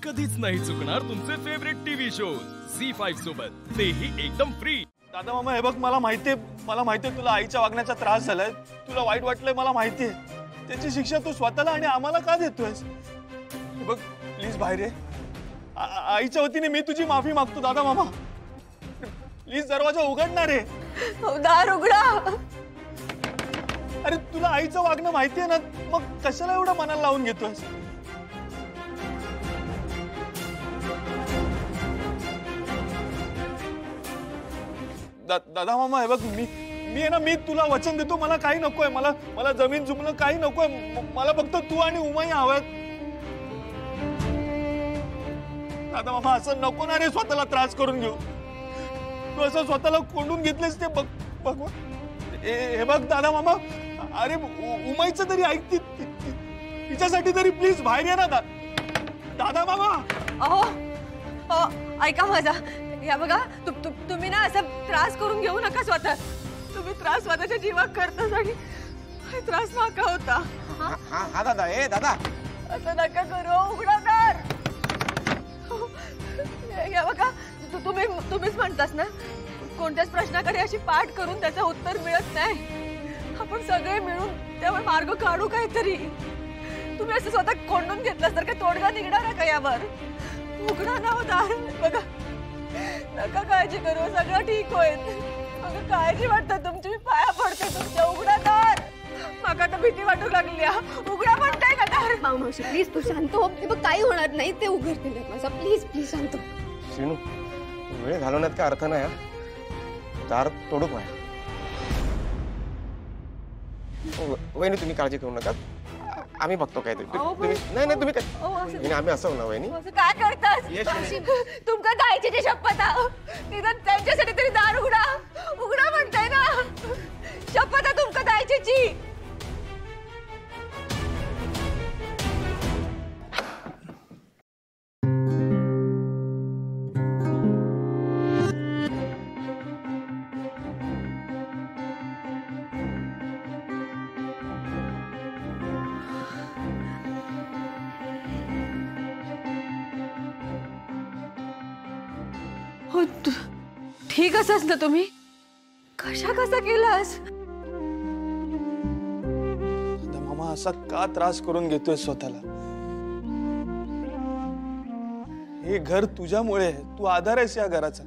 कधीच नाही चुकणार तुमचे फेवरेट टीव्ही शोज झी5 सोबत, तेही एकदम फ्री। दादा मामा हे बघ, मला माहितीये तुला आईच्या वागण्याचा त्रास झालाय, तुला वाईट वाटलंय, मला माहितीये। त्याची शिक्षा तू स्वतःला आणि आम्हाला का देतोयस? हे बघ प्लीज बाहेर ये, आईच्या वतीने मी तुझी माफी मागतो दादा मामा। प्लीज दरवाजा उघडणार आहे, दार उघडा। अरे तुला आईचं वागणं माहितीये ना, मग कशाला एवढं मनाला लावून घेतोयस? दादा मामा हे बघ, मी तुला वचन देतो, मला काही नकोय, मला जमीन जुमलं काही नकोय, मला फक्त तू आणि उमाई हवंय। दादा मामा असं नको ना रे, स्वतःला त्रास करून घेऊ। तू असं स्वतःला कोंडून घेतलेस ते बघ हे बघ दादा मामा, अरे उमाईचं तरी ऐक, तिच्यासाठी तरी प्लीज बाहेर ये ना दादा मामा। अहो ऐका माझा, या बघा तुम्ही ना असं त्रास करून घेऊ नका स्वतः। तुम्ही त्रास स्वतःच्या जीवाक करतास आणि त्रास माका होता। हा दादा, ए दादा असं नका करू, उघडा दार। या बघा तुम्हीच म्हणतास ना, कोणत्याच प्रश्नाकडे अशी पाठ करून त्याचं उत्तर मिळत नाही। आपण सगळे मिळून त्यावर मार्ग काढू काहीतरी। तुम्ही असं स्वतः कोंडून घेतलास तर काय तोडगा निघणार का यावर? उघडा ना दार, बघा नका काळजी करू, सगळं ठीक होईल। अगं काळजी वाटतं तुमची, मी पाया पडते तुमच्या, उघडा दार। माका तर भीती वाटू लागली, उघडा म्हणताय का दार? मावशी प्लीज तू शांत हो, ते बघ काही होणार नाही, ते उघडतील माझा, प्लीज प्लीज शांत हो। शिनू वेळ घालवण्यात काय अर्थ नाही, दार तोडू पाय। वहिनी तुम्ही काळजी करू नका, आम्ही बघतो काय तुम्ही नाही तुम्ही काय आम्ही असं ना वहिनी काय करतास? तुमका जायची शपथ, निदान त्यांच्यासाठी तरी दार उघडा म्हणताय ना, शपथ तुमका जायची। हो ठीक असस ना तुम्ही? कसा केलास? मामा असा का त्रास करून घेतोय स्वतःला? हे घर तुझ्यामुळे आहे, तू आधार आहेस या घराचा।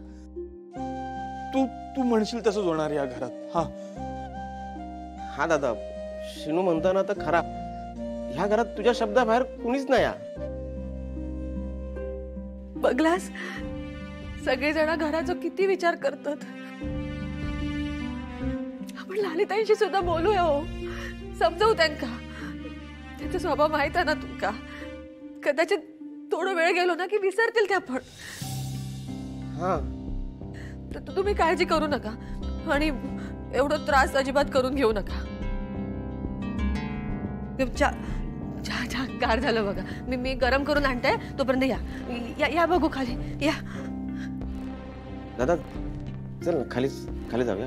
तू म्हणशील तसंच होणार या घरात। हा दादा, शिनू म्हणताना तर खरा, ह्या घरात तुझ्या शब्दाबाहेर कुणीच नाही। बघलास सगळेजण घराचा किती विचार करतात। आपण ललिताईंशी सुद्धा बोलूया, हो समजवू त्यांना, त्यांचा स्वभाव माहित आहे ना तुमका। कदाचित थोडा वेळ गेलो ना की विसरतील त्या पण। हा तर तुम्ही काळजी करू नका आणि एवढा त्रास अजिबात करून घेऊ नका। गार झालं बघा, मी गरम करून आणते, तोपर्यंत या बघू खाली या। दादा चल ना खाली जाऊया।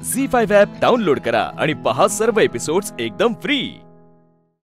झी5 ॲप डाउनलोड करा आणि पहा सर्व एपिसोड्स एकदम फ्री।